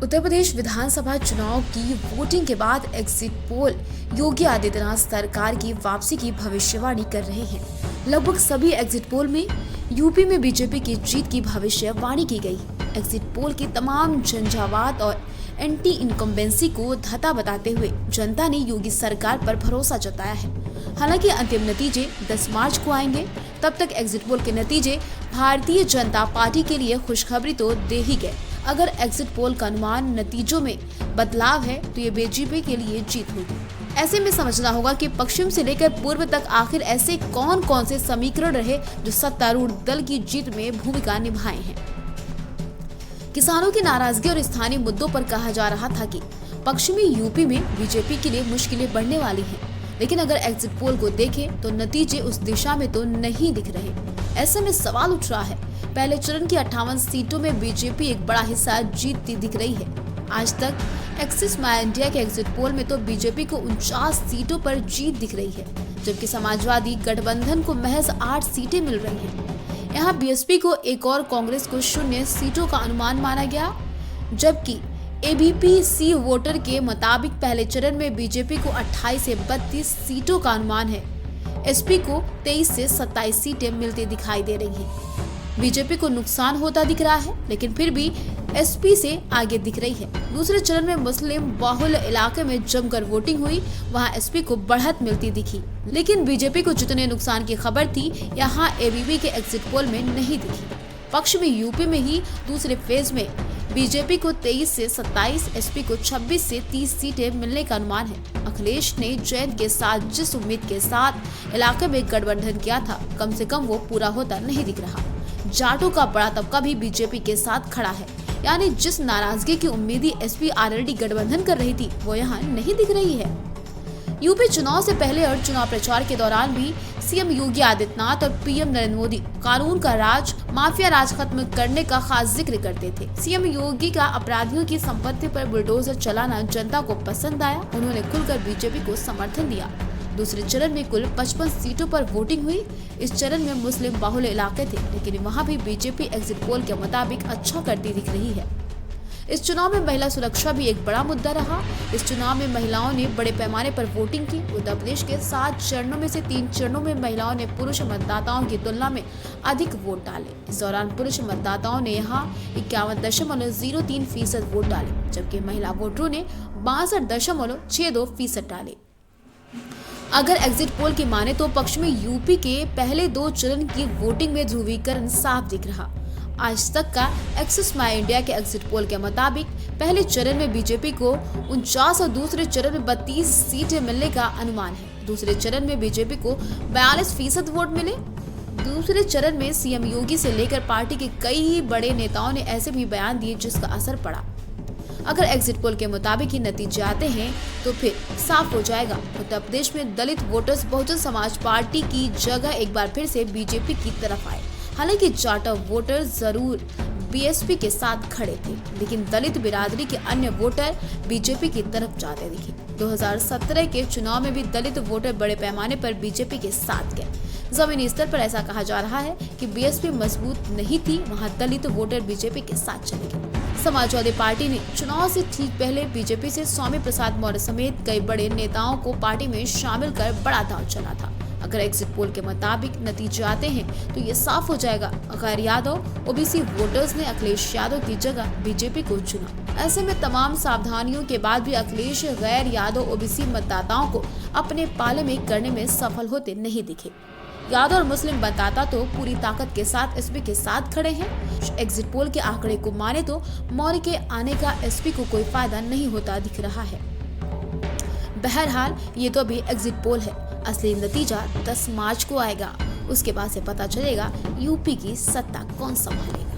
उत्तर प्रदेश विधानसभा चुनाव की वोटिंग के बाद एग्जिट पोल योगी आदित्यनाथ सरकार की वापसी की भविष्यवाणी कर रहे हैं। लगभग सभी एग्जिट पोल में यूपी में बीजेपी की जीत की भविष्यवाणी की गई। एग्जिट पोल की तमाम झंझावात और एंटी इनकम्बेंसी को धता बताते हुए जनता ने योगी सरकार पर भरोसा जताया है। हालांकि अंतिम नतीजे 10 मार्च को आएंगे, तब तक एग्जिट पोल के नतीजे भारतीय जनता पार्टी के लिए खुशखबरी तो दे ही गए। अगर एग्जिट पोल का अनुमान नतीजों में बदलाव है तो ये बीजेपी के लिए जीत होगी। ऐसे में समझना होगा कि पश्चिम से लेकर पूर्व तक आखिर ऐसे कौन कौन से समीकरण रहे जो सत्तारूढ़ दल की जीत में भूमिका निभाए हैं। किसानों की नाराजगी और स्थानीय मुद्दों पर कहा जा रहा था कि पश्चिमी यूपी में बीजेपी के लिए मुश्किलें बढ़ने वाली हैं, लेकिन अगर एग्जिट पोल को देखें तो नतीजे उस दिशा में तो नहीं दिख रहे। ऐसे में सवाल उठ रहा है, पहले चरण की 58 सीटों में बीजेपी एक बड़ा हिस्सा जीतती दिख रही है। आज तक एक्सिस माय इंडिया के एग्जिट पोल में तो बीजेपी को 49 सीटों पर जीत दिख रही है, जबकि समाजवादी गठबंधन को महज 8 सीटें मिल रही हैं। यहाँ बीएसपी को एक और कांग्रेस को 0 सीटों का अनुमान माना गया, जबकि एबीपी वोटर के मुताबिक पहले चरण में बीजेपी को 28 से 32 सीटों का अनुमान है। एसपी को 23 से 27 सीटें मिलती दिखाई दे रही हैं। बीजेपी को नुकसान होता दिख रहा है, लेकिन फिर भी एसपी से आगे दिख रही है। दूसरे चरण में मुस्लिम बाहुल इलाके में जमकर वोटिंग हुई, वहां एसपी को बढ़त मिलती दिखी, लेकिन बीजेपी को जितने नुकसान की खबर थी यहां एबीपी के एग्जिट पोल में नहीं दिखी। पश्चिमी यूपी में ही दूसरे फेज में बीजेपी को 23 से 27, एसपी को 26 से 30 सीटें मिलने का अनुमान है। अखिलेश ने जैन के साथ जिस उम्मीद के साथ इलाके में गठबंधन किया था, कम से कम वो पूरा होता नहीं दिख रहा। जाटों का बड़ा तबका भी बीजेपी के साथ खड़ा है, यानी जिस नाराजगी की उम्मीद एसपी आरएलडी गठबंधन कर रही थी वो यहाँ नहीं दिख रही है। यूपी चुनाव से पहले और चुनाव प्रचार के दौरान भी सीएम योगी आदित्यनाथ और पीएम नरेंद्र मोदी कानून का राज, माफिया राज खत्म करने का खास जिक्र करते थे। सीएम योगी का अपराधियों की संपत्ति पर बुलडोजर चलाना जनता को पसंद आया। उन्होंने खुलकर बीजेपी को समर्थन दिया। दूसरे चरण में कुल 55 सीटों पर वोटिंग हुई। इस चरण में मुस्लिम बाहुल इलाके थे, लेकिन वहां भी बीजेपी एग्जिट पोल के मुताबिक अच्छा करती दिख रही है। इस चुनाव में महिला सुरक्षा भी एक बड़ा मुद्दा रहा। इस चुनाव में महिलाओं ने बड़े पैमाने पर वोटिंग की। उत्तर प्रदेश के 7 चरणों में से 3 चरणों में महिलाओं ने पुरुष मतदाताओं की तुलना में अधिक वोट डाले। इस दौरान पुरुष मतदाताओं ने यहाँ 51.03% वोट डाले, जबकि महिला वोटरों ने 62.62% डाले। अगर एग्जिट पोल की माने तो पश्चिमी यूपी के पहले 2 चरण की वोटिंग में ध्रुवीकरण साफ दिख रहा। आज तक का एक्सिस माय इंडिया के एग्जिट पोल के मुताबिक पहले चरण में बीजेपी को 49 और दूसरे चरण में 32 सीटें मिलने का अनुमान है। दूसरे चरण में बीजेपी को 42% वोट मिले। दूसरे चरण में सीएम योगी से लेकर पार्टी के कई बड़े नेताओं ने ऐसे भी बयान दिए जिसका असर पड़ा। अगर एग्जिट पोल के मुताबिक ही नतीजे आते हैं तो फिर साफ हो जाएगा, उत्तर प्रदेश में दलित वोटर्स बहुजन समाज पार्टी की जगह एक बार फिर से बीजेपी की तरफ आए। हालांकि जाटा वोटर्स जरूर बीएसपी के साथ खड़े थे, लेकिन दलित बिरादरी के अन्य वोटर बीजेपी की तरफ जाते दिखे। 2017 के चुनाव में भी दलित वोटर बड़े पैमाने पर बीजेपी के साथ गए। जमीनी स्तर पर ऐसा कहा जा रहा है कि बीएसपी मजबूत नहीं थी, वहां दलित वोटर बीजेपी के साथ चले गए। समाजवादी पार्टी ने चुनाव से ठीक पहले बीजेपी से स्वामी प्रसाद मौर्य समेत कई बड़े नेताओं को पार्टी में शामिल कर बड़ा दांव चला था। अगर एग्जिट पोल के मुताबिक नतीजे आते हैं तो ये साफ हो जाएगा, अखिलेश यादव ओबीसी वोटर्स ने अखिलेश यादव की जगह बीजेपी को चुना। ऐसे में तमाम सावधानियों के बाद भी अखिलेश गैर यादव ओबीसी मतदाताओं को अपने पाले में करने में सफल होते नहीं दिखे। यादव और मुस्लिम मतदाता तो पूरी ताकत के साथ एसपी के साथ खड़े हैं। एग्जिट पोल के आंकड़े को माने तो मौर्य के आने का एसपी को कोई फायदा नहीं होता दिख रहा है। बहरहाल ये तो अभी एग्जिट पोल है, असली नतीजा 10 मार्च को आएगा। उसके बाद से पता चलेगा यूपी की सत्ता कौन संभालेगा।